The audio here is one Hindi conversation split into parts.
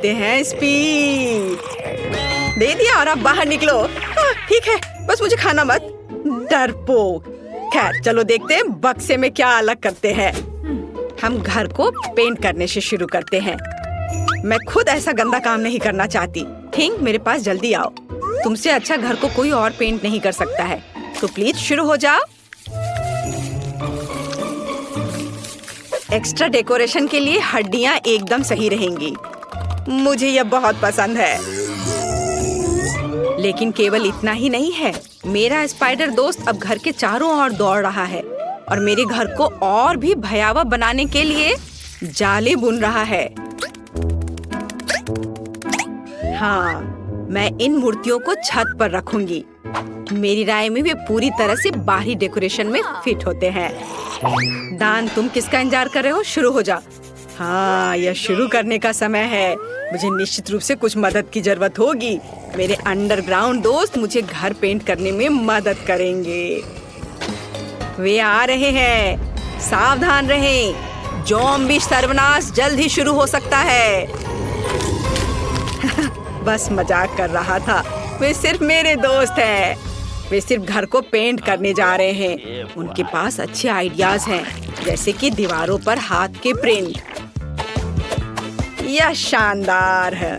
देखते हैं स्पीड। दे दिया और अब बाहर निकलो। ठीक है, बस मुझे खाना मत, डरपोक। खैर चलो देखते हैं बक्से में क्या अलग करते हैं। हम घर को पेंट करने से शुरू करते हैं। मैं खुद ऐसा गंदा काम नहीं करना चाहती। थिंग, मेरे पास जल्दी आओ। तुमसे अच्छा घर को कोई और पेंट नहीं कर सकता है, तो प्लीज शुरू हो जाओ। एक्स्ट्रा डेकोरेशन के लिए हड्डियां एकदम सही रहेंगी। मुझे यह बहुत पसंद है। लेकिन केवल इतना ही नहीं है, मेरा स्पाइडर दोस्त अब घर के चारों ओर दौड़ रहा है और मेरे घर को और भी भयावह बनाने के लिए जाले बुन रहा है। हाँ, मैं इन मूर्तियों को छत पर रखूंगी। मेरी राय में वे पूरी तरह से बाहरी डेकोरेशन में फिट होते हैं। दान, तुम किसका इंतजार कर रहे हो? शुरू हो जा। हाँ, यह शुरू करने का समय है। मुझे निश्चित रूप से कुछ मदद की जरूरत होगी। मेरे अंडरग्राउंड दोस्त मुझे घर पेंट करने में मदद करेंगे। वे आ रहे हैं, सावधान रहें। ज़ॉम्बी सर्वनाश जल्द ही शुरू हो सकता है। बस मजाक कर रहा था। वे सिर्फ मेरे दोस्त हैं। वे सिर्फ घर को पेंट करने जा रहे हैं। उनके पास अच्छे आइडियाज हैं, जैसे कि दीवारों पर हाथ के प्रिंट। यह शानदार है।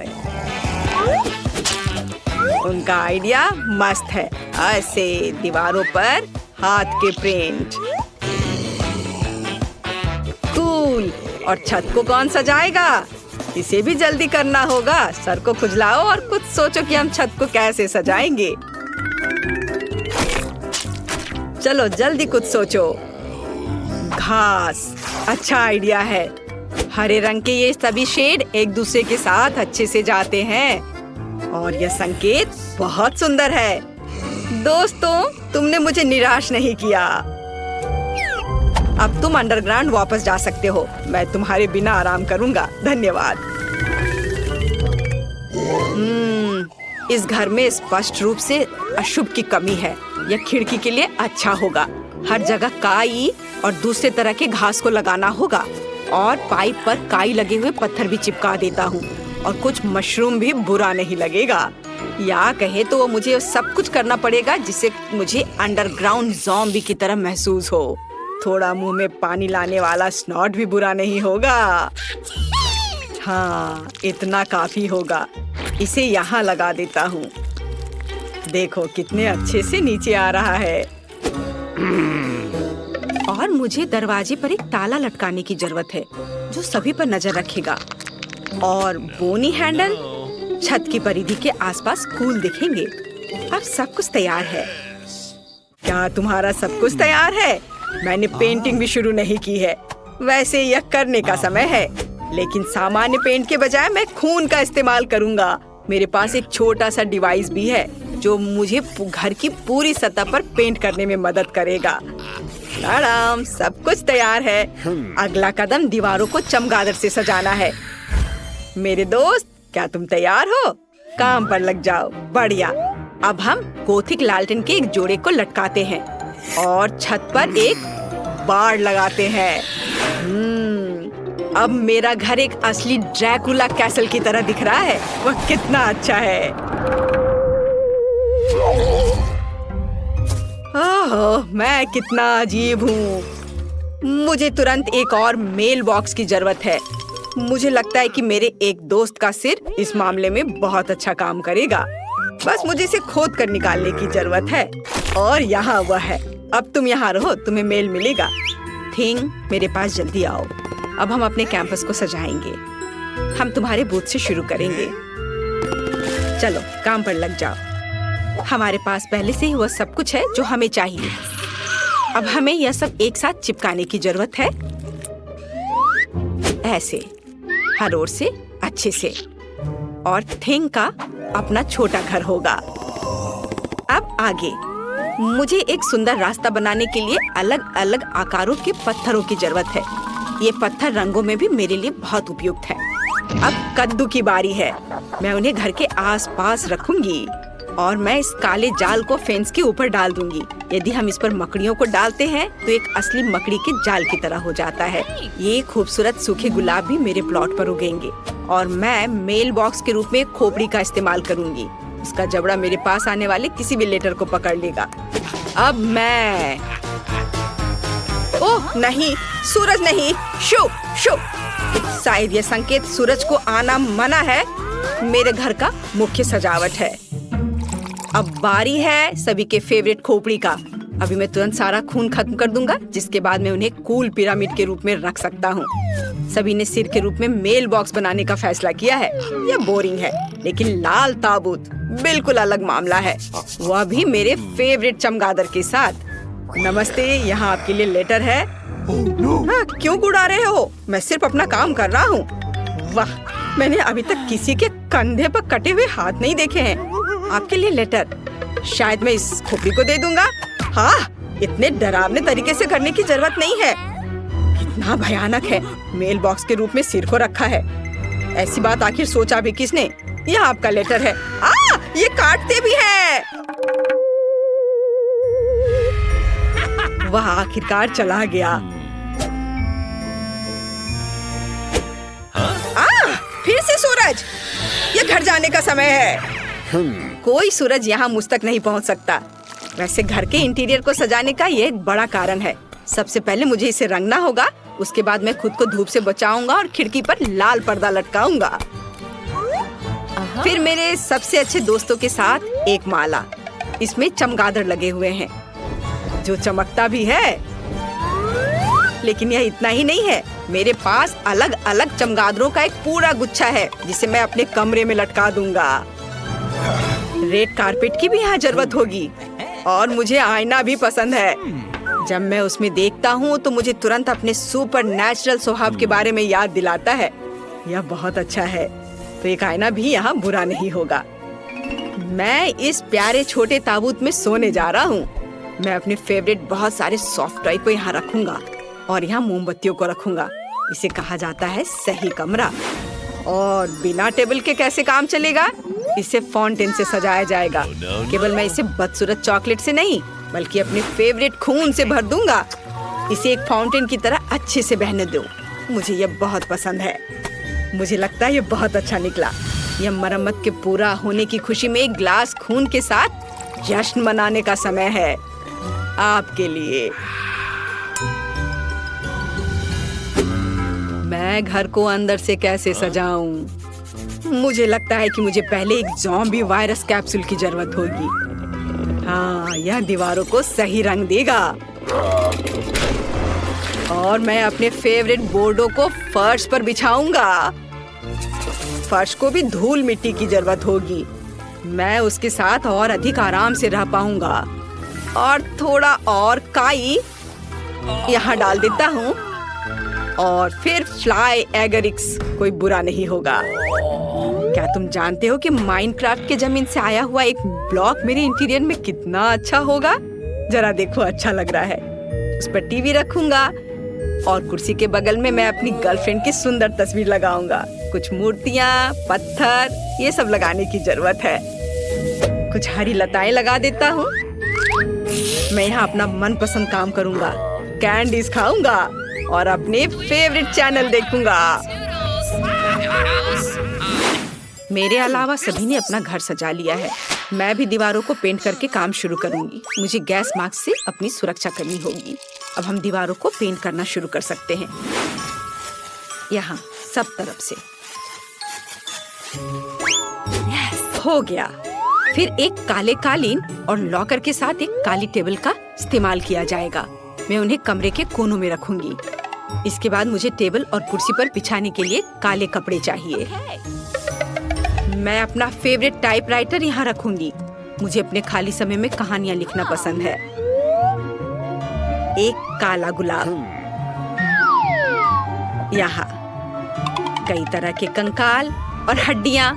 उनका आइडिया मस्त है। ऐसे दीवारों पर हाथ के प्रिंट। कूल। और छत को कौन सजाएगा? इसे भी जल्दी करना होगा। सर को खुजलाओ और कुछ सोचो कि हम छत को कैसे सजाएंगे। चलो जल्दी कुछ सोचो। घास, अच्छा आइडिया है। हरे रंग के ये सभी शेड एक दूसरे के साथ अच्छे से जाते हैं और यह संकेत बहुत सुंदर है। दोस्तों, तुमने मुझे निराश नहीं किया। अब तुम अंडरग्राउंड वापस जा सकते हो। मैं तुम्हारे बिना आराम करूंगा। धन्यवाद। इस घर में स्पष्ट रूप से अशुभ की कमी है। यह खिड़की के लिए अच्छा होगा। हर जगह काई और दूसरे तरह के घास को लगाना होगा और पाइप पर काई लगे हुए पत्थर भी चिपका देता हूँ और कुछ मशरूम भी बुरा नहीं लगेगा। या कहे तो वो मुझे सब कुछ करना पड़ेगा जिससे मुझे अंडरग्राउंड ज़ॉम्बी की तरह महसूस हो। थोड़ा मुंह में पानी लाने वाला स्नॉट भी बुरा नहीं होगा। हाँ, इतना काफी होगा। इसे यहाँ लगा देता हूँ। देखो कितने अच्छे से नीचे आ रहा है। और मुझे दरवाजे पर एक ताला लटकाने की जरूरत है जो सभी पर नजर रखेगा। और बोनी हैंडल छत की परिधि के आसपास कूल दिखेंगे। अब सब कुछ तैयार है। क्या तुम्हारा सब कुछ तैयार है? मैंने पेंटिंग भी शुरू नहीं की है। वैसे यह करने का समय है, लेकिन सामान्य पेंट के बजाय मैं खून का इस्तेमाल करूंगा। मेरे पास एक छोटा सा डिवाइस भी है जो मुझे घर की पूरी सतह पर पेंट करने में मदद करेगा। आराम, सब कुछ तैयार है। अगला कदम दीवारों को चमगादड़ से सजाना है। मेरे दोस्त, क्या तुम तैयार हो? काम पर लग जाओ। बढ़िया। अब हम गोथिक लालटेन के एक जोड़े को लटकाते हैं और छत पर एक बाड़ लगाते हैं। अब मेरा घर एक असली ड्रैकुला कैसल की तरह दिख रहा है। वह कितना अच्छा है। ओह, मैं कितना अजीब हूँ। मुझे तुरंत एक और मेल बॉक्स की जरूरत है। मुझे लगता है कि मेरे एक दोस्त का सिर इस मामले में बहुत अच्छा काम करेगा। बस मुझे इसे खोद कर निकालने की जरूरत है। और यहाँ वह है। अब तुम यहाँ रहो, तुम्हें मेल मिलेगा। थिंग, मेरे पास जल्दी आओ। अब हम अपने कैंपस को सजाएंगे। हम तुम्हारे बूथ से शुरू करेंगे। चलो काम पर लग जाओ। हमारे पास पहले से ही वह सब कुछ है जो हमें चाहिए। अब हमें यह सब एक साथ चिपकाने की जरूरत है। ऐसे, हर ओर से अच्छे से। और थिंग का अपना छोटा घर होगा। अब आगे मुझे एक सुंदर रास्ता बनाने के लिए अलग अलग आकारों के पत्थरों की जरूरत है। ये पत्थर रंगों में भी मेरे लिए बहुत उपयुक्त है। अब कद्दू की बारी है। मैं उन्हें घर के आसपास रखूंगी। और मैं इस काले जाल को फेंस के ऊपर डाल दूंगी। यदि हम इस पर मकड़ियों को डालते हैं तो एक असली मकड़ी के जाल की तरह हो जाता है। ये खूबसूरत सूखे गुलाब भी मेरे प्लॉट पर उगेंगे और मैं मेल बॉक्स के रूप में खोपड़ी का इस्तेमाल करूंगी। उसका जबड़ा मेरे पास आने वाले किसी भी लेटर को पकड़ लेगा। अब मैं ओह नहीं, सूरज नहीं, शो शो। शायद ये संकेत सूरज को आना मना है। मेरे घर का मुख्य सजावट है। अब बारी है सभी के फेवरेट खोपड़ी का। अभी मैं तुरंत सारा खून खत्म कर दूंगा, जिसके बाद मैं उन्हें कूल पिरामिड के रूप में रख सकता हूँ। सभी ने सिर के रूप में मेल बॉक्स बनाने का फैसला किया है। यह बोरिंग है, लेकिन लाल ताबूत बिल्कुल अलग मामला है, वह भी मेरे फेवरेट चमगादड़ के साथ। नमस्ते, यहाँ आपके लिए लेटर है। हाँ, क्यों गुड़ा रहे हो? मैं सिर्फ अपना काम कर रहा हूँ। वाह, मैंने अभी तक किसी के कंधे पर कटे हुए हाथ नहीं देखे हैं। आपके लिए लेटर। शायद मैं इस खोपड़ी को दे दूंगा। हाँ, इतने डरावने तरीके से करने की जरूरत नहीं है। कितना भयानक है, मेल बॉक्स के रूप में सिर को रखा है। ऐसी बात आखिर सोचा भी किसने? यह आपका लेटर है। ये काटते भी हैं। वह आखिरकार चला गया। फिर से सूरज, ये घर जाने का समय है। कोई सूरज यहाँ मुझ तक नहीं पहुँच सकता। वैसे घर के इंटीरियर को सजाने का ये एक बड़ा कारण है। सबसे पहले मुझे इसे रंगना होगा, उसके बाद मैं खुद को धूप से बचाऊंगा और खिड़की पर लाल पर्दा लटकाऊंगा। फिर मेरे सबसे अच्छे दोस्तों के साथ एक माला। इसमें चमगादड़ लगे हुए हैं, जो चमकता भी है। लेकिन यह इतना ही नहीं है, मेरे पास अलग अलग चमगादड़ों का एक पूरा गुच्छा है, जिसे मैं अपने कमरे में लटका दूंगा। रेड कारपेट की भी यहाँ जरूरत होगी, और मुझे आईना भी पसंद है। जब मैं उसमें देखता हूँ तो मुझे तुरंत अपने सुपर नेचुरल स्वभाव के बारे में याद दिलाता है। यह बहुत अच्छा है, तो एक आईना भी यहाँ बुरा नहीं होगा। मैं इस प्यारे छोटे ताबूत में सोने जा रहा हूँ। मैं अपने फेवरेट बहुत सारे सॉफ्ट टॉय को यहाँ रखूंगा और यहाँ मोमबत्तियों को रखूंगा। इसे कहा जाता है सही कमरा। और बिना टेबल के कैसे काम चलेगा? इसे फाउंटेन से सजाया जाएगा। केवल मैं इसे बदसूरत चॉकलेट से नहीं, बल्कि अपने फेवरेट खून से भर दूंगा। इसे एक फाउंटेन की तरह अच्छे से बहने दो। मुझे यह बहुत पसंद है। मुझे लगता है यह बहुत अच्छा निकला। यह मरम्मत के पूरा होने की खुशी में एक ग्लास खून के साथ जश्न मनाने का समय है। आपके लिए। मैं घर को अंदर से कैसे सजाऊं? मुझे लगता है कि मुझे पहले एक ज़ॉम्बी वायरस कैप्सूल की जरूरत होगी। हाँ, यह दीवारों को सही रंग देगा। और मैं अपने फेवरेट बोर्डों को फर्श पर बिछाऊंगा। फर्श को भी धूल मिट्टी की जरूरत होगी। मैं उसके साथ और अधिक आराम से रह पाऊंगा। और थोड़ा और काई यहाँ डाल देता हूँ। और फिर फ्लाई एगरिक्स, कोई बुरा नहीं होगा। क्या तुम जानते हो कि माइनक्राफ्ट के जमीन से आया हुआ एक ब्लॉक मेरे इंटीरियर में कितना अच्छा होगा? जरा देखो, अच्छा लग रहा है। उस पर टीवी रखूंगा और कुर्सी के बगल में मैं अपनी गर्लफ्रेंड की सुंदर तस्वीर लगाऊंगा। कुछ मूर्तियाँ, पत्थर, ये सब लगाने की जरूरत है। कुछ हरी लताएं लगा देता हूँ। मैं यहाँ अपना मनपसंद काम करूंगा, कैंडीज खाऊंगा और अपने फेवरेट चैनल देखूंगा। मेरे अलावा सभी ने अपना घर सजा लिया है। मैं भी दीवारों को पेंट करके काम शुरू करूंगी। मुझे गैस मास्क से अपनी सुरक्षा करनी होगी। अब हम दीवारों को पेंट करना शुरू कर सकते हैं। यहाँ सब तरफ से। हो गया। फिर एक काले कालीन और लॉकर के साथ एक काली टेबल का इस्तेमाल किया जाएगा। मैं उन्हें कमरे के कोनों में रखूंगी। इसके बाद मुझे टेबल और कुर्सी पर बिछाने के लिए काले कपड़े चाहिए। मैं अपना फेवरेट टाइपराइटर यहाँ रखूंगी। मुझे अपने खाली समय में कहानियाँ लिखना पसंद है। एक काला गुलाब। यहाँ कई तरह के कंकाल और हड्डियाँ,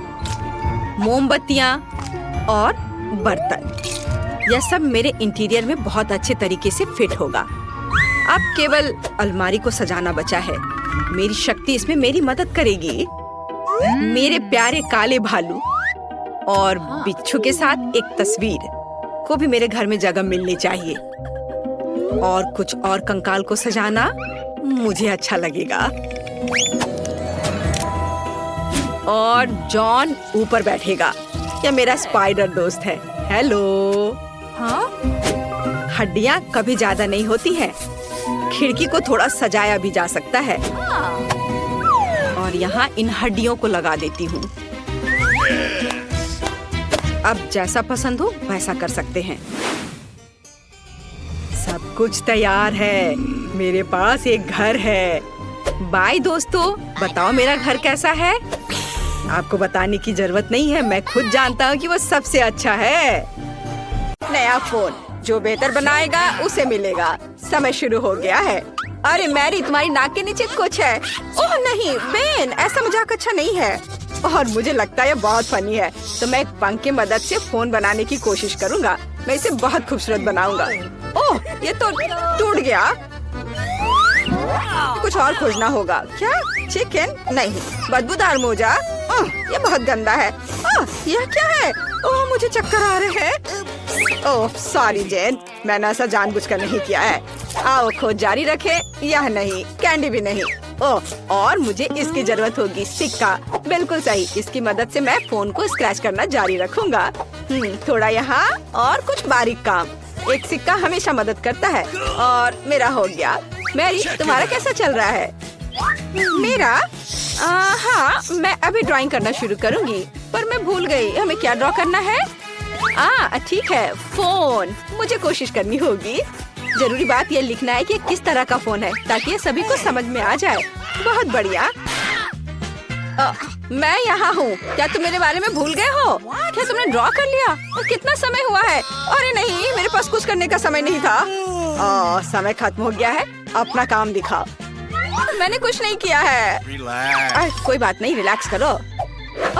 मोमबत्तियाँ और बर्तन। यह सब मेरे इंटीरियर में बहुत अच्छे तरीके से फिट होगा। अब केवल अलमारी को सजाना बचा है। मेरी शक्ति इसमें मेरी मदद करेगी। मेरे प्यारे काले भालू, और बिच्छू के साथ एक तस्वीर को भी मेरे घर में जगह मिलनी चाहिए। और कुछ और कंकाल को सजाना मुझे अच्छा लगेगा। और जॉन ऊपर बैठेगा। यह मेरा स्पाइडर दोस्त है। हेलो। हाँ? हड्डियाँ कभी ज्यादा नहीं होती हैं। खिड़की को थोड़ा सजाया भी जा सकता है। और यहाँ इन हड्डियों को लगा देती हूँ। अब जैसा पसंद हो वैसा कर सकते हैं। सब कुछ तैयार है। मेरे पास एक घर है। बाय दोस्तों, बताओ मेरा घर कैसा है? आपको बताने की जरूरत नहीं है, मैं खुद जानता हूँ कि वो सबसे अच्छा है। नया फोन जो बेहतर बनाएगा उसे मिलेगा। समय शुरू हो गया है। अरे मैरी, तुम्हारी नाक के नीचे कुछ है। ओह नहीं बेन, ऐसा मजाक अच्छा नहीं है। और मुझे लगता है ये बहुत फनी है। तो मैं एक पंख की मदद से फोन बनाने की कोशिश करूँगा। मैं इसे बहुत खूबसूरत बनाऊंगा। ओह, ये तो टूट गया। कुछ और खोजना होगा। क्या चिकन? नहीं, बदबूदार मोजा। ये बहुत गंदा है। यह क्या है? ओह, मुझे चक्कर आ रहे हैं। ओह सॉरी जेन, मैंने ऐसा जानबूझकर नहीं किया है। आओ खोज जारी रखे। यह नहीं, कैंडी भी नहीं। ओह, और मुझे इसकी जरूरत होगी। सिक्का। बिल्कुल सही। इसकी मदद से मैं फोन को स्क्रैच करना जारी रखूंगा। थोड़ा यहाँ और कुछ बारीक काम। एक सिक्का हमेशा मदद करता है। और मेरा हो गया। मैरी, तुम्हारा कैसा चल रहा है? मेरा? हाँ, मैं अभी ड्राइंग करना शुरू करूंगी, पर मैं भूल गई हमें क्या ड्रॉ करना है। ठीक है, फोन। मुझे कोशिश करनी होगी। जरूरी बात ये लिखना है कि किस तरह का फोन है, ताकि ये सभी को समझ में आ जाए। बहुत बढ़िया। मैं यहाँ हूँ। क्या तुम मेरे बारे में भूल गए हो? क्या तुमने ड्रॉ कर लिया? कितना समय हुआ है? अरे नहीं, मेरे पास कुछ करने का समय नहीं था। समय खत्म हो गया है। अपना काम दिखाओ। मैंने कुछ नहीं किया है। कोई बात नहीं, रिलैक्स करो।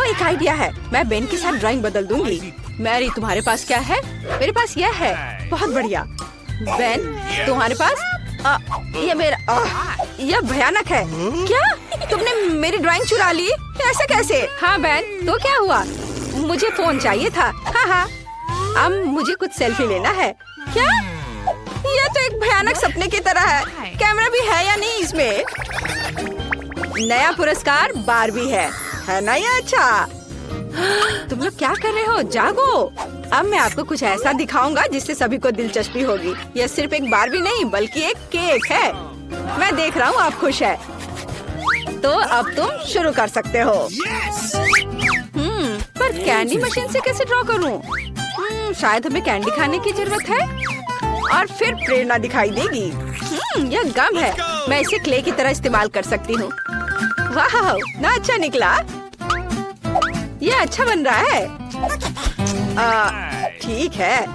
एक आइडिया है। मैं बेन के साथ ड्राइंग बदल दूंगी। मैरी, तुम्हारे पास क्या है? मेरे पास यह है। बहुत बढ़िया। बेन, तुम्हारे पास? ये मेरा। यह भयानक है। क्या तुमने मेरी ड्राइंग चुरा ली? ऐसा कैसे? हाँ बेन, तो क्या हुआ? मुझे फोन चाहिए था। हाँ, अब मुझे कुछ सेल्फी लेना है। क्या? यह तो एक भयानक सपने की तरह है। कैमरा भी है या नहीं इसमें? नया पुरस्कार बारबी है ना? ये अच्छा। तुम लोग क्या कर रहे हो? जागो। अब मैं आपको कुछ ऐसा दिखाऊंगा जिससे सभी को दिलचस्पी होगी। यह सिर्फ एक बारबी नहीं बल्कि एक केक है। मैं देख रहा हूँ आप खुश है। तो अब तुम शुरू कर सकते हो। पर कैंडी मशीन से कैसे ड्रॉ करूँ? शायद हमें कैंडी खाने की जरूरत है और फिर प्रेरणा दिखाई देगी। यह गम है। मैं इसे क्ले की तरह इस्तेमाल कर सकती हूँ। वाह, ना अच्छा निकला। यह अच्छा बन रहा है। ठीक है,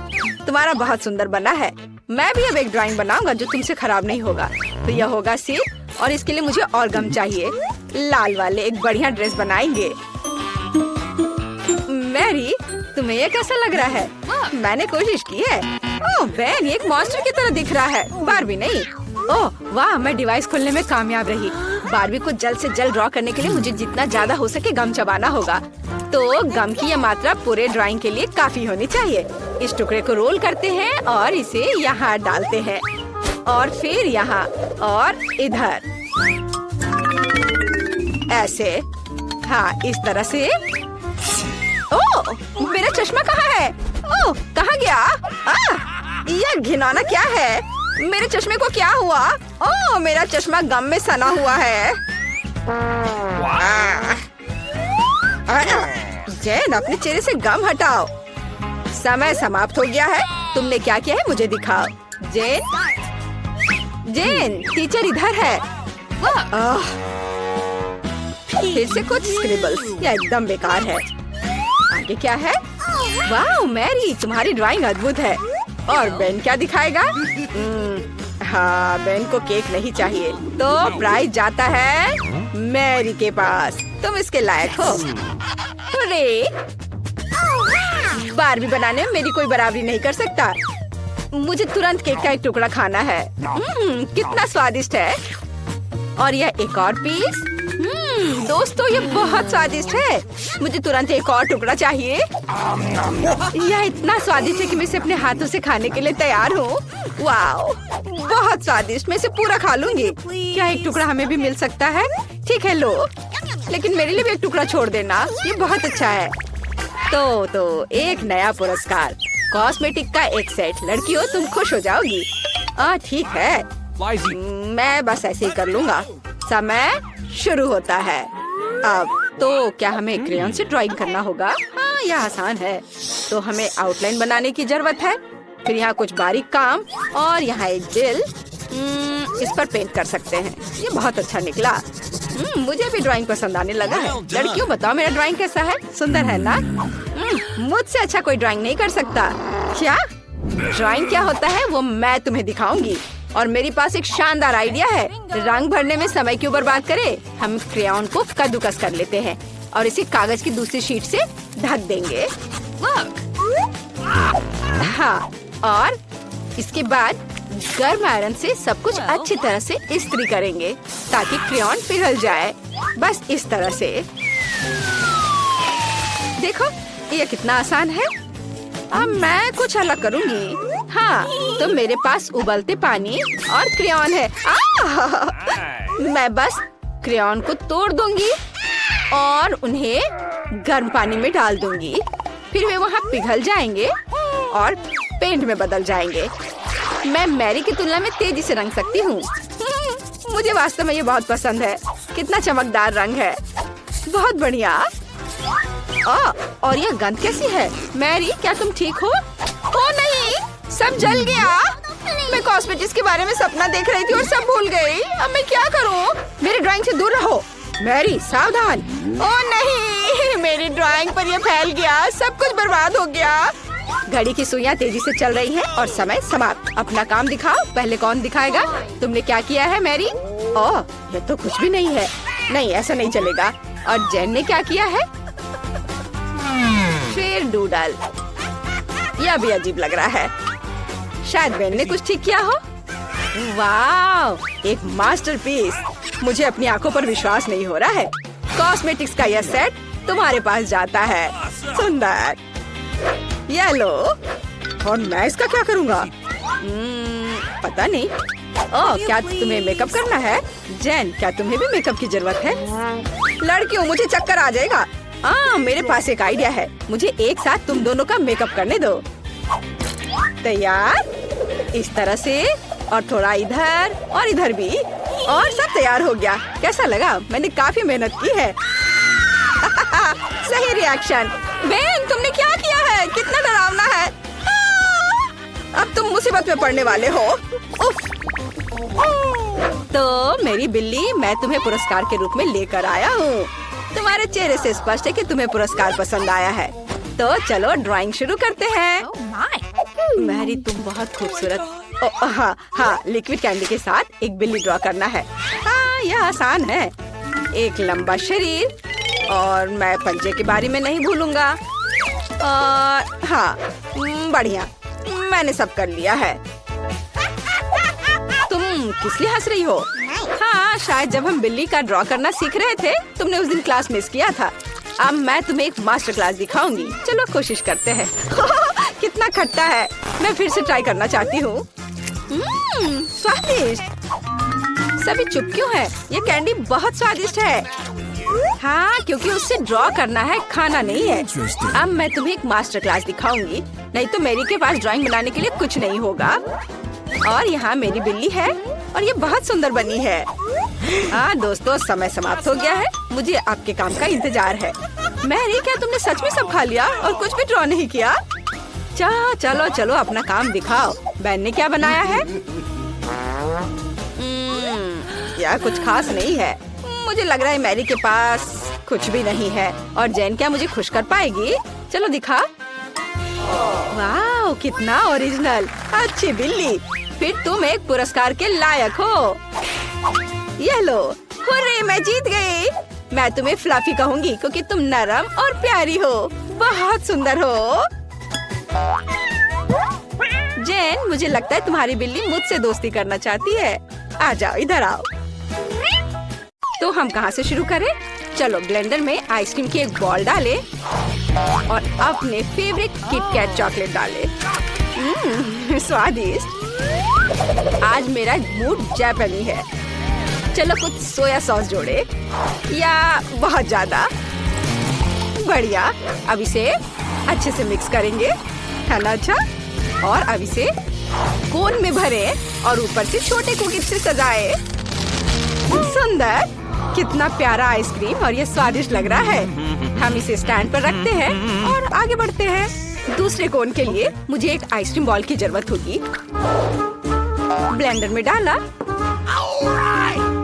तुम्हारा बहुत सुंदर बना है। मैं भी अब एक ड्राइंग बनाऊंगा जो तुमसे खराब नहीं होगा। तो यह होगा सिर, और इसके लिए मुझे और गम चाहिए। लाल वाले एक बढ़िया ड्रेस बनाएंगे। मैरी, तुम्हें यह कैसा लग रहा है? मैंने कोशिश की है। ओह बेन, ये एक मॉन्स्टर की तरह दिख रहा है, बारबी नहीं। ओह वाह, मैं डिवाइस खोलने में कामयाब रही। बारबी को जल्द से जल्द ड्रॉ करने के लिए मुझे जितना ज्यादा हो सके गम चबाना होगा। तो गम की यह मात्रा पूरे ड्राइंग के लिए काफी होनी चाहिए। इस टुकड़े को रोल करते हैं और इसे यहाँ डालते हैं, और फिर यहाँ और इधर ऐसे। हाँ, इस तरह से। ओह, मेरा चश्मा कहाँ है? ओह, कहाँ गया? यह घिनौना क्या है? मेरे चश्मे को क्या हुआ? ओह, मेरा चश्मा गम में सना हुआ है। जेन, अपने चेहरे से गम हटाओ। समय समाप्त हो गया है। तुमने क्या किया है मुझे दिखाओ। जेन, जेन, टीचर इधर है। फिर से कुछ स्क्रिबल्स। यह एकदम बेकार है। आगे क्या है? वाह मैरी, तुम्हारी ड्राइंग अद्भुत है। और बेन क्या दिखाएगा? हाँ, बेन को केक नहीं चाहिए, तो प्राइज जाता है मैरी के पास। तुम इसके लायक हो। अरे, बारबी बनाने में मेरी कोई बराबरी नहीं कर सकता। मुझे तुरंत केक का एक टुकड़ा खाना है। कितना स्वादिष्ट है। और यह एक और पीस। दोस्तों ये बहुत स्वादिष्ट है। मुझे तुरंत एक और टुकड़ा चाहिए। यह इतना स्वादिष्ट है कि मैं इसे अपने हाथों से खाने के लिए तैयार हूँ। वाओ, बहुत स्वादिष्ट। मैं इसे पूरा खा लूंगी। क्या एक टुकड़ा हमें भी मिल सकता है? ठीक है, लो, लेकिन मेरे लिए भी एक टुकड़ा छोड़ देना। ये बहुत अच्छा है। तो एक नया पुरस्कार, कॉस्मेटिक का एक सेट। लड़कियों, तुम खुश हो जाओगी। ठीक है, मैं बस ऐसे ही कर लूंगा। समय शुरू होता है। अब तो क्या हमें क्रेयॉन से ड्राइंग करना होगा? हाँ, यह आसान है। तो हमें आउटलाइन बनाने की जरूरत है। फिर यहाँ कुछ बारीक काम और यहाँ एक दिल। इस पर पेंट कर सकते हैं। ये बहुत अच्छा निकला। मुझे भी ड्राइंग पसंद आने लगा है। लड़कियों, बताओ मेरा ड्राइंग कैसा है? सुंदर है ना? मुझसे अच्छा कोई ड्राइंग नहीं कर सकता। क्या ड्राइंग क्या होता है वो मैं तुम्हें दिखाऊंगी। और मेरे पास एक शानदार आइडिया है। रंग भरने में समय क्यों बर्बाद करें? हम क्रेयॉन को कद्दूकस कर लेते हैं और इसे कागज की दूसरी शीट से ढक देंगे। हाँ, और इसके बाद गर्म आयरन से सब कुछ अच्छी तरह से इस्त्री करेंगे ताकि क्रेयॉन पिघल जाए। बस इस तरह से। देखो, ये कितना आसान है। अब मैं कुछ अलग करूंगी। हाँ, तो मेरे पास उबलते पानी और क्रेयॉन है। मैं बस क्रेयॉन को तोड़ दूंगी और उन्हें गर्म पानी में डाल दूंगी। फिर वे वहाँ पिघल जाएंगे और पेंट में बदल जाएंगे। मैं मैरी की तुलना में तेजी से रंग सकती हूँ। मुझे वास्तव में ये बहुत पसंद है। कितना चमकदार रंग है। बहुत बढ़िया। और यह गंध कैसी है? मैरी, क्या तुम ठीक हो? ओ नहीं, सब जल गया। मैं कॉस्मेटिक्स के बारे में सपना देख रही थी और सब भूल गई। अब मैं क्या करूं? मेरी ड्राइंग से दूर रहो। मैरी, सावधान। ओ नहीं, मेरी ड्राइंग पर यह फैल गया। सब कुछ बर्बाद हो गया। घड़ी की सुइयां तेजी से चल रही हैं और समय समाप्त। अपना काम दिखाओ। पहले कौन दिखाएगा? तुमने क्या किया है मैरी? ओह, यह तो कुछ भी नहीं है। नहीं, ऐसा नहीं चलेगा। और जेन ने क्या किया है? फिर डूडल। यह भी अजीब लग रहा है। शायद बेन ने कुछ ठीक किया हो। वाव, एक मास्टरपीस। मुझे अपनी आंखों पर विश्वास नहीं हो रहा है। कॉस्मेटिक्स का यह सेट तुम्हारे पास जाता है। सुंदर। ये लो। और मैं इसका क्या करूँगा? पता नहीं। ओह, क्या तुम्हें मेकअप करना है? जेन, क्या तुम्हें भी मेकअप की जरूरत है? लड़कियों, मुझे चक्कर आ जाएगा। मेरे पास एक आइडिया है। मुझे एक साथ तुम दोनों का मेकअप करने दो। तैयार? इस तरह से, और थोड़ा इधर और इधर भी, और सब तैयार हो गया। कैसा लगा? मैंने काफी मेहनत की है। सही रिएक्शन। बेन, तुमने क्या किया है? कितना डरावना है। अब तुम मुसीबत में पड़ने वाले हो। उफ। तो मेरी बिल्ली, मैं तुम्हें पुरस्कार के रूप में लेकर आया हूँ। तुम्हारे चेहरे से स्पष्ट है कि तुम्हें पुरस्कार पसंद आया है। तो चलो ड्राइंग शुरू करते हैं। मैरी, तुम बहुत खूबसूरत। हाँ, लिक्विड कैंडी के साथ एक बिल्ली ड्रॉ करना है। हाँ, यह आसान है। एक लंबा शरीर, और मैं पंजे के बारे में नहीं भूलूंगा। और हाँ, बढ़िया, मैंने सब कर लिया है। तुम किस लिए हंस रही हो? हाँ, शायद जब हम बिल्ली का ड्रॉ करना सीख रहे थे, तुमने उस दिन क्लास मिस किया था। अब मैं तुम्हें एक मास्टर क्लास दिखाऊंगी। चलो कोशिश करते हैं। कितना खट्टा है। मैं फिर से ट्राई करना चाहती हूँ। स्वादिष्ट। सभी चुप क्यों है? ये कैंडी बहुत स्वादिष्ट है। हाँ, क्योंकि उससे ड्रॉ करना है, खाना नहीं है। अब मैं तुम्हें एक मास्टर क्लास दिखाऊंगी। नहीं तो मेरी के पास ड्राइंग बनाने के लिए कुछ नहीं होगा। और यहाँ मेरी बिल्ली है और ये बहुत सुंदर बनी है। हाँ दोस्तों, समय समाप्त हो गया है। मुझे आपके काम का इंतजार है। मैरी, क्या तुमने सच में सब खा लिया और कुछ भी ड्रॉ नहीं किया? चलो चलो, अपना काम दिखाओ। बेन ने क्या बनाया है? यह कुछ खास नहीं है। मुझे लग रहा है मैरी के पास कुछ भी नहीं है। और जेन क्या मुझे खुश कर पाएगी? चलो दिखा। वाह, कितना ओरिजिनल। अच्छी बिल्ली, फिर तुम एक पुरस्कार के लायक हो। ये लो। हुर्रे, मैं जीत गई। मैं तुम्हें फ्लफी कहूंगी क्योंकि तुम नरम और प्यारी हो। बहुत सुंदर हो। जेन, मुझे लगता है तुम्हारी बिल्ली मुझसे दोस्ती करना चाहती है। आ जाओ, इधर आओ। तो हम कहाँ से शुरू करें? चलो ब्लेंडर में आइसक्रीम की एक बॉल डालें और अपने फेवरेट किटकैट चॉकलेट डालें। स्वादिष्ट। आज मेरा मूड जापानी है। चलो कुछ सोया सॉस जोड़े, या बहुत ज्यादा? बढ़िया। अब इसे अच्छे से मिक्स करेंगे, है ना? अच्छा, और अब इसे कोन में भरें और ऊपर से छोटे कुकीज से सजाएं। सुंदर, कितना प्यारा आइसक्रीम और ये स्वादिष्ट लग रहा है। हम इसे स्टैंड पर रखते हैं और आगे बढ़ते हैं। दूसरे कोन के लिए मुझे एक आइसक्रीम बॉल की जरूरत होगी। ब्लेंडर में डाला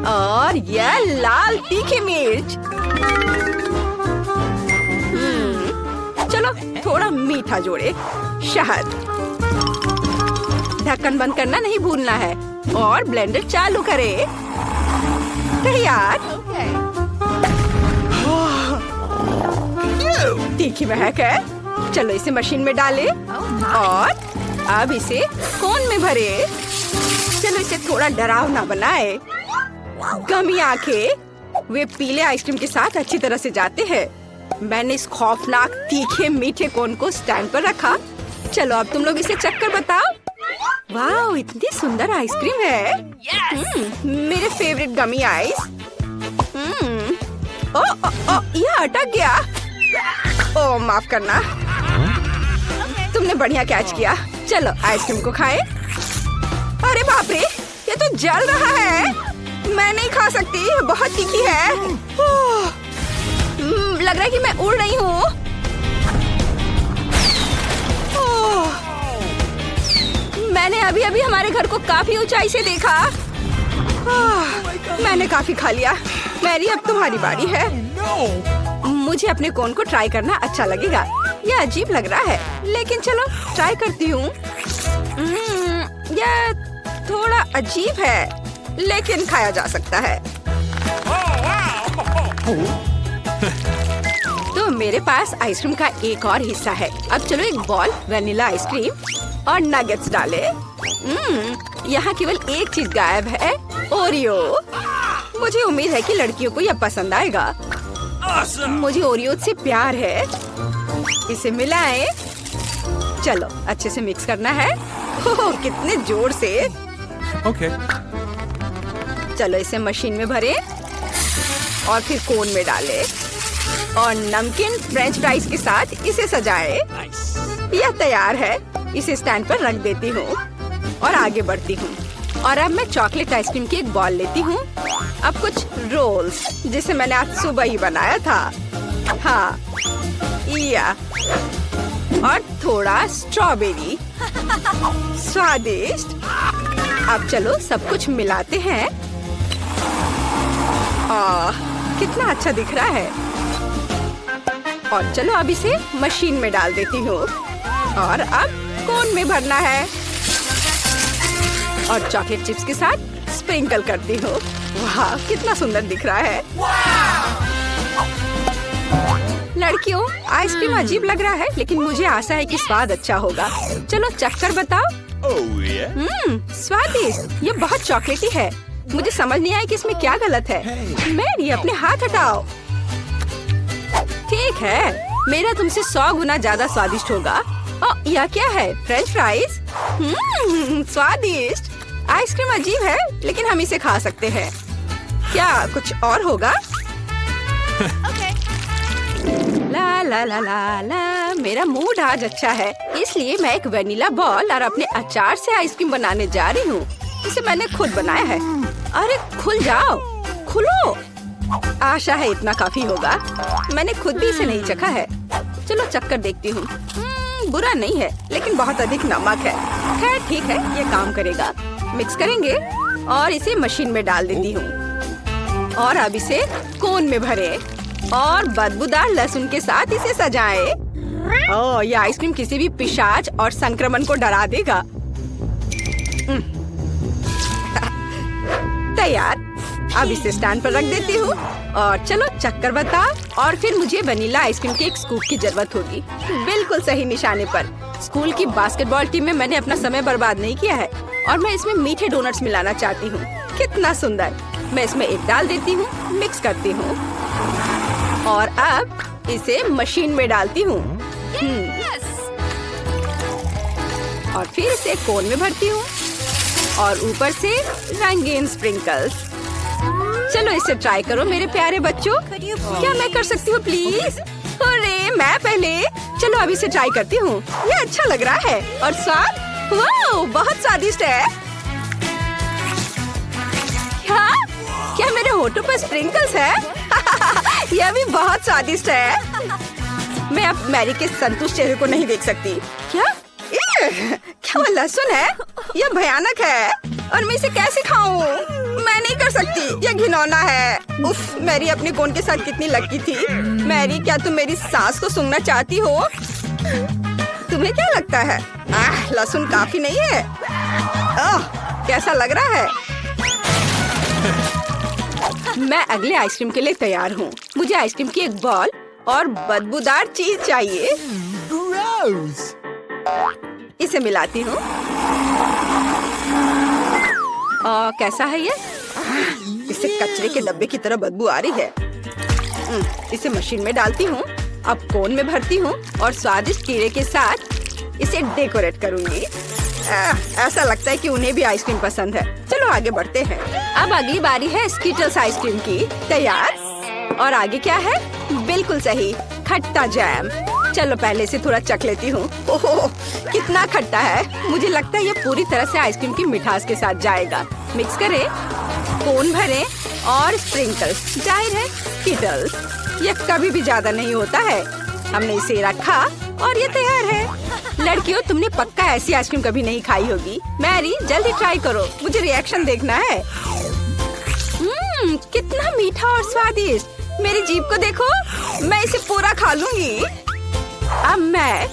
और यह लाल तीखी मिर्च। चलो थोड़ा मीठा जोड़े, शहद। ढक्कन बंद करना नहीं भूलना है और ब्लेंडर चालू करें। तैयार। तीखी महक है। चलो इसे मशीन में डालें और अब इसे कोन में भरें। चलो इसे थोड़ा डरावना बनाए। गमी आंखें वे पीले आइसक्रीम के साथ अच्छी तरह से जाते हैं। मैंने इस खौफनाक तीखे मीठे कोन को स्टैंड पर रखा। चलो अब तुम लोग इसे चक्कर बताओ। वाह, इतनी सुंदर आइसक्रीम है। मेरे फेवरेट गमी आइस। यह अटक गया। ओह माफ करना। तुमने बढ़िया कैच किया। चलो आइसक्रीम को खाएं। अरे बाप रे, ये तो जल रहा है। मैं नहीं खा सकती, बहुत तीखी है। लग रहा है कि मैं उड़ रही हूँ। मैंने अभी अभी हमारे घर को काफी ऊंचाई से देखा। मैंने काफी खा लिया। मैरी, अब तुम्हारी बारी है। मुझे अपने कोन को ट्राई करना अच्छा लगेगा। यह अजीब लग रहा है, लेकिन चलो ट्राई करती हूँ। यह थोड़ा अजीब है, लेकिन खाया जा सकता है। तो मेरे पास आइसक्रीम का एक और हिस्सा है। अब चलो एक बॉल वनीला आइसक्रीम और नगेट्स डाले। यहाँ केवल एक चीज गायब है, ओरियो। मुझे उम्मीद है कि लड़कियों को यह पसंद आएगा। मुझे ओरियो से प्यार है। इसे मिलाएं। चलो अच्छे से मिक्स करना है। ओह, कितने जोर से। ओके। चलो इसे मशीन में भरें और फिर कोन में डालें और नमकीन फ्रेंच फ्राइज के साथ इसे सजाएं। यह तैयार है। इसे स्टैंड पर रख देती हूँ और आगे बढ़ती हूँ। और अब मैं चॉकलेट आइसक्रीम की एक बॉल लेती हूँ। अब कुछ रोल्स, जिसे मैंने आज सुबह ही बनाया था। हाँ, या और थोड़ा स्ट्रॉबेरी। स्वादिष्ट। अब चलो सब कुछ मिलाते हैं। कितना अच्छा दिख रहा है। और चलो अब इसे मशीन में डाल देती हूँ और अब कोन में भरना है और चॉकलेट चिप्स के साथ स्प्रिंकल करती हूँ। वाह, कितना सुंदर दिख रहा है। लड़कियों, आइसक्रीम अजीब लग रहा है, लेकिन मुझे आशा है कि स्वाद अच्छा होगा। चलो चक्कर बताओ। स्वादिष्ट। ये बहुत चॉकलेटी है। मुझे समझ नहीं आया कि इसमें क्या गलत है। मैरी, अपने हाथ हटाओ। ठीक है, मेरा तुमसे 100 गुना ज्यादा स्वादिष्ट होगा। यह क्या है? French fries. स्वादिष्ट। आइसक्रीम अजीब है, लेकिन हम इसे खा सकते हैं। क्या कुछ और होगा? ला ला ला ला ला। मेरा मूड आज अच्छा है, इसलिए मैं एक वेनिला बॉल और अपने अचार से आइसक्रीम बनाने जा रही हूँ। इसे मैंने खुद बनाया है। अरे खुल जाओ, खुलो। आशा है इतना काफी होगा। मैंने खुद भी इसे नहीं चखा है। चलो चक्कर देखती हूँ। बुरा नहीं है, लेकिन बहुत अधिक नमक है। खैर ठीक है, ये काम करेगा। मिक्स करेंगे और इसे मशीन में डाल देती हूँ और अब इसे कोन में भरें और बदबूदार लहसुन के साथ इसे सजाएं। ओह, ये आइसक्रीम किसी भी पिशाच और संक्रमण को डरा देगा। तैयार। अब इसे स्टैंड पर रख देती हूँ और चलो चक्कर बता। और फिर मुझे वनीला आइसक्रीम के एक स्कूप की जरूरत होगी। बिल्कुल सही निशाने पर। स्कूल की बास्केटबॉल टीम में मैंने अपना समय बर्बाद नहीं किया है और मैं इसमें मीठे डोनट्स मिलाना चाहती हूँ। कितना सुंदर। मैं इसमें एक डाल देती हूँ, मिक्स करती हूँ और अब इसे मशीन में डालती हूँ। और फिर इसे कोन में भरती हूँ और ऊपर से रंगीन स्प्रिंकल्स। चलो इसे ट्राई करो मेरे प्यारे बच्चों। क्या मैं कर सकती हूँ प्लीज? अरे मैं पहले। चलो अभी इसे ट्राई करती हूँ। ये अच्छा लग रहा है और स्वाद वाह बहुत स्वादिष्ट है। क्या मेरे होठों पर स्प्रिंकल्स है? यह भी बहुत स्वादिष्ट है। मैं अब मैरी के संतुष्ट चेहरे को नहीं देख सकती। क्या वो लहसुन है? यह भयानक है और मैं इसे कैसे खाऊं? मैं नहीं कर सकती, यह घिनौना है। उफ, मैरी अपने कोन के साथ कितनी लकी थी। मैरी, क्या तुम मेरी सांस को सूंघना चाहती हो? तुम्हें क्या लगता है? लहसुन काफी नहीं है? कैसा लग रहा है? मैं अगले आइसक्रीम के लिए तैयार हूँ। मुझे आइसक्रीम की एक बॉल और बदबूदार चीज चाहिए। इसे मिलाती हूँ। कैसा है ये? इसे कचरे के डब्बे की तरह बदबू आ रही है। इसे मशीन में डालती हूँ। अब कोन में भरती हूँ और स्वादिष्ट कीड़े के साथ इसे डेकोरेट करूँगी। ऐसा लगता है कि उन्हें भी आइसक्रीम पसंद है। चलो आगे बढ़ते हैं। अब अगली बारी है स्कीटल्स आइसक्रीम की। तैयार? और आगे क्या है? बिल्कुल सही, खट्टा जैम। चलो पहले से थोड़ा चख लेती हूँ। ओह, कितना खट्टा है। मुझे लगता है ये पूरी तरह से आइसक्रीम की मिठास के साथ जाएगा। मिक्स करें, कोन भरें और स्प्रिंकल्स। जाहिर है स्कीटल्स। ये कभी भी ज्यादा नहीं होता है। हमने इसे रखा और ये तैयार है। लड़कियों, तुमने पक्का ऐसी आइसक्रीम कभी नहीं खाई होगी। मैरी, जल्दी ट्राई करो, मुझे रिएक्शन देखना है। कितना मीठा और स्वादिष्ट। मेरी जीभ को देखो, मैं इसे पूरा खा लूंगी। अब मैं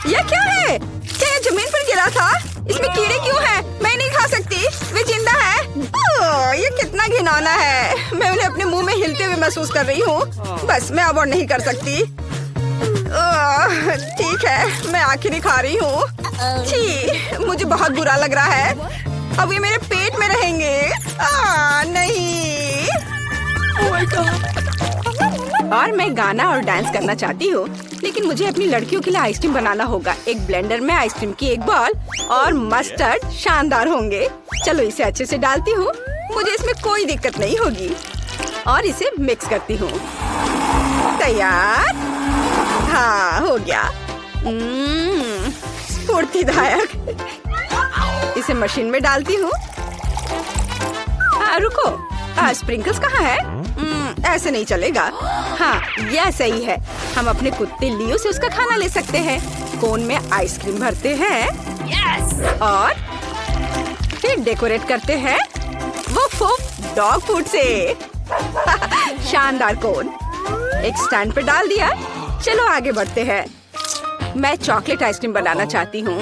यह क्या है? क्या ये जमीन पर गिरा था? इसमें कीड़े क्यों हैं? मैं नहीं खा सकती, वे जिंदा है। ये कितना घिनौना है। मैं उन्हें अपने मुंह में हिलते हुए महसूस कर रही हूँ। बस मैं अब और नहीं कर सकती। ठीक है, मैं आखिर खा रही हूँ। छी, मुझे बहुत बुरा लग रहा है। अब ये मेरे पेट में रहेंगे। नहीं। और मैं गाना और डांस करना चाहती हूँ, लेकिन मुझे अपनी लड़कियों के लिए आइसक्रीम बनाना होगा। एक ब्लेंडर में आइसक्रीम की एक बॉल और मस्टर्ड शानदार होंगे। चलो इसे अच्छे से डालती हूँ, मुझे इसमें कोई दिक्कत नहीं होगी। और इसे मिक्स करती हूँ। तैयार? हाँ, हो गया। स्फूर्तिदायक। इसे मशीन में डालती हूँ। रुको, स्प्रिंकल्स कहाँ है? ऐसे नहीं चलेगा। हाँ, यह सही है। हम अपने कुत्ते लियो से उसका खाना ले सकते हैं। कोन में आइसक्रीम भरते हैं। और फिर डेकोरेट करते हैं वो डॉग फूड से। शानदार कोन। एक स्टैंड पे डाल दिया। चलो आगे बढ़ते हैं। मैं चॉकलेट आइसक्रीम बनाना चाहती हूँ।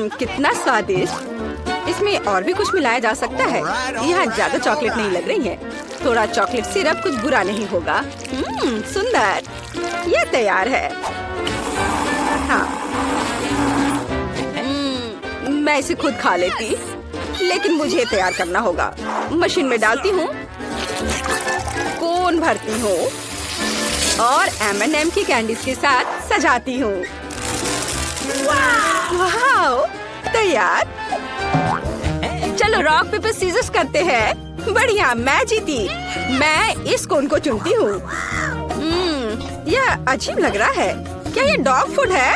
कितना स्वादिष्ट। इसमें और भी कुछ मिलाया जा सकता है। यह ज्यादा चॉकलेट नहीं लग रही है। थोड़ा चॉकलेट सिरप कुछ बुरा नहीं होगा। सुंदर। यह तैयार है। हाँ, मैं इसे खुद खा लेती, लेकिन मुझे तैयार करना होगा। मशीन में डालती हूँ, कोन भरती हूँ और M&M की कैंडीज के साथ सजाती हूँ। वाह, तैयार। चलो रॉक पेपर सीजर्स करते हैं। बढ़िया, मैं जीती। मैं इस कोन को चुनती हूँ। यह अजीब लग रहा है। क्या ये डॉग फूड है?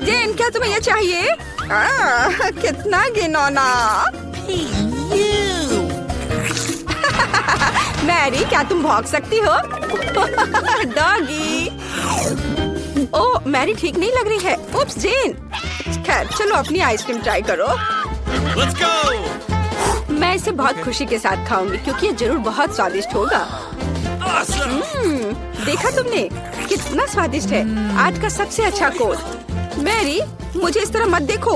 जेन, क्या तुम्हें यह चाहिए? कितना घिनौना। मैरी, क्या तुम भौंक सकती हो? डॉगी। ओह, मैरी ठीक नहीं लग रही है। उप्स, जेन। खैर, चलो अपनी आइसक्रीम ट्राई करो। Let's go! मैं इसे बहुत खुशी के साथ खाऊंगी क्योंकि ये जरूर बहुत स्वादिष्ट होगा। देखा तुमने? कितना स्वादिष्ट है। आज का सबसे अच्छा कोन। मैरी, मुझे इस तरह मत देखो।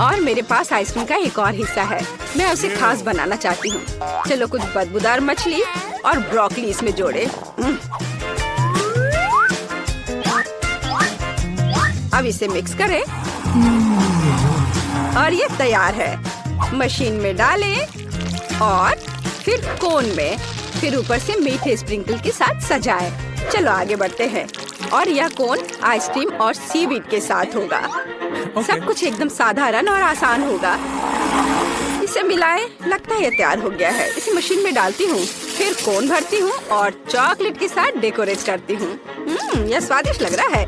और मेरे पास आइसक्रीम का एक और हिस्सा है। मैं उसे खास बनाना चाहती हूँ। चलो कुछ बदबूदार मछली और ब्रोकली इसमें जोड़े। अब इसे मिक्स करें और ये तैयार है। मशीन में डालें और फिर कोन में, फिर ऊपर से मीठे स्प्रिंकल के साथ सजाएं। चलो आगे बढ़ते हैं। और यह कोन आइसक्रीम और सीवीड के साथ होगा। सब कुछ एकदम साधारण और आसान होगा। इसे मिलाएं। लगता है ये तैयार हो गया है। इसे मशीन में डालती हूँ, फिर कोन भरती हूँ और चॉकलेट के साथ डेकोरेट करती हूँ। यह स्वादिष्ट लग रहा है।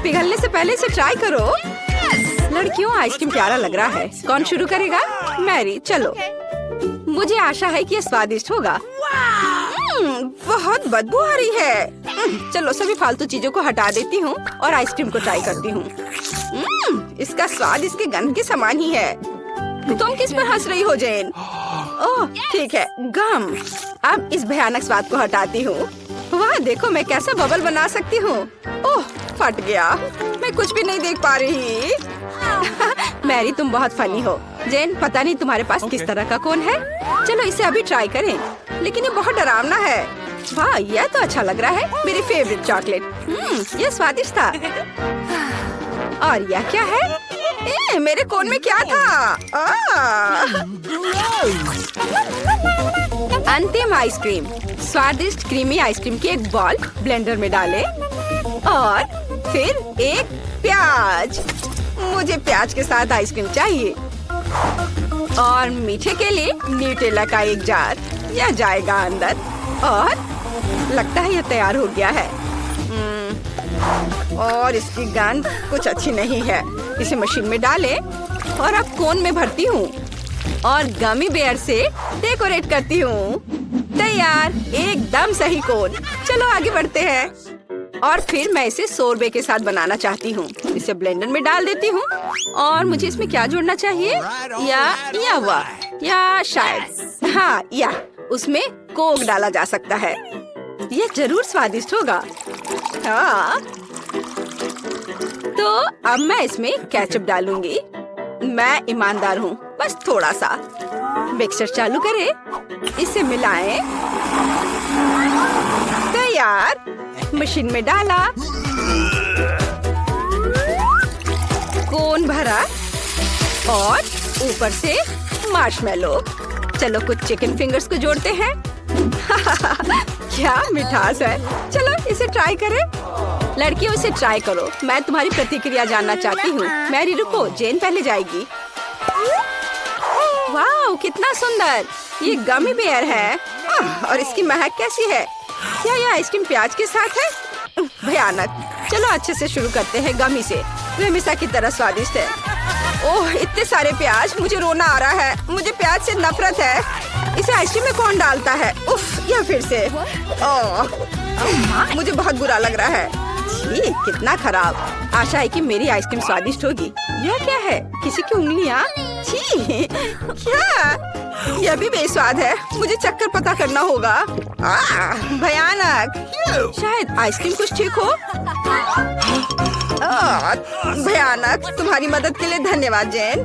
पिघलने से पहले इसे ट्राई करो। लड़कियों, आइसक्रीम प्यारा लग रहा है। कौन शुरू करेगा? मैरी, चलो। मुझे आशा है कि ये स्वादिष्ट होगा। बहुत बदबू आ रही है। चलो सभी फालतू चीजों को हटा देती हूँ और आइसक्रीम को ट्राई करती हूँ। इसका स्वाद इसके गंध के समान ही है। तुम किस पर हंस रही हो जेन? ओह ठीक है, गम। अब इस भयानक स्वाद को हटाती हूँ। वाह देखो मैं कैसा बबल बना सकती हूँ। ओह फट गया, मैं कुछ भी नहीं देख पा रही। मैरी तुम बहुत फनी हो। जेन पता नहीं तुम्हारे पास किस तरह का कोन है। चलो इसे अभी ट्राई करें, लेकिन ये बहुत डरावना है। वाह यह तो अच्छा लग रहा है। मेरी फेवरेट चॉकलेट। यह स्वादिष्ट था। और यह क्या है? मेरे कोन में क्या था? अंतिम आइसक्रीम। स्वादिष्ट क्रीमी आइसक्रीम की एक बॉल ब्लेंडर में डालें और फिर एक प्याज। मुझे प्याज के साथ आइसक्रीम चाहिए। और मीठे के लिए न्यूटेला का एक जार। यह जाएगा अंदर और लगता है यह तैयार हो गया है। और इसकी गंध कुछ अच्छी नहीं है। इसे मशीन में डालें और अब कोन में भरती हूँ और गमी बेयर से डेकोरेट करती हूँ। तैयार, एकदम सही कोन। चलो आगे बढ़ते हैं। और फिर मैं इसे सोरबे के साथ बनाना चाहती हूँ। इसे ब्लेंडर में डाल देती हूँ और मुझे इसमें क्या जोड़ना चाहिए? या शायद हाँ, या उसमें कोक डाला जा सकता है। यह जरूर स्वादिष्ट होगा। हाँ तो अब मैं इसमें केचप डालूंगी। मैं ईमानदार हूँ, बस थोड़ा सा। मिक्सर चालू करें, इसे मिलाएं। तैयार, मशीन में डाला, कोन भरा और ऊपर से मार्शमेलो। चलो कुछ चिकन फिंगर्स को जोड़ते हैं। क्या मिठास है। चलो इसे ट्राई करें। लड़कियों इसे ट्राई करो। मैं तुम्हारी प्रतिक्रिया जानना चाहती हूँ। मैरी रुको, जेन पहले जाएगी। वाह कितना सुंदर। ये गमी बेयर है। और इसकी महक कैसी है? क्या यह आइसक्रीम प्याज के साथ है? भयानक। चलो अच्छे से शुरू करते हैं गमी से। वे हमेशा की तरह स्वादिष्ट है। ओह इतने सारे प्याज, मुझे रोना आ रहा है। मुझे प्याज से नफरत है। इसे आइसक्रीम में कौन डालता है? उफ, यह फिर से। ओह मुझे बहुत बुरा लग रहा है। छी, कितना खराब। आशा है कि मेरी आइसक्रीम स्वादिष्ट होगी। यह क्या है? किसी की उंगलियाँ? छी, क्या? यह भी बेस्वाद है। मुझे चक्कर पता करना होगा। भयानक। शायद आइसक्रीम कुछ ठीक हो। भयानक। तुम्हारी मदद के लिए धन्यवाद जेन।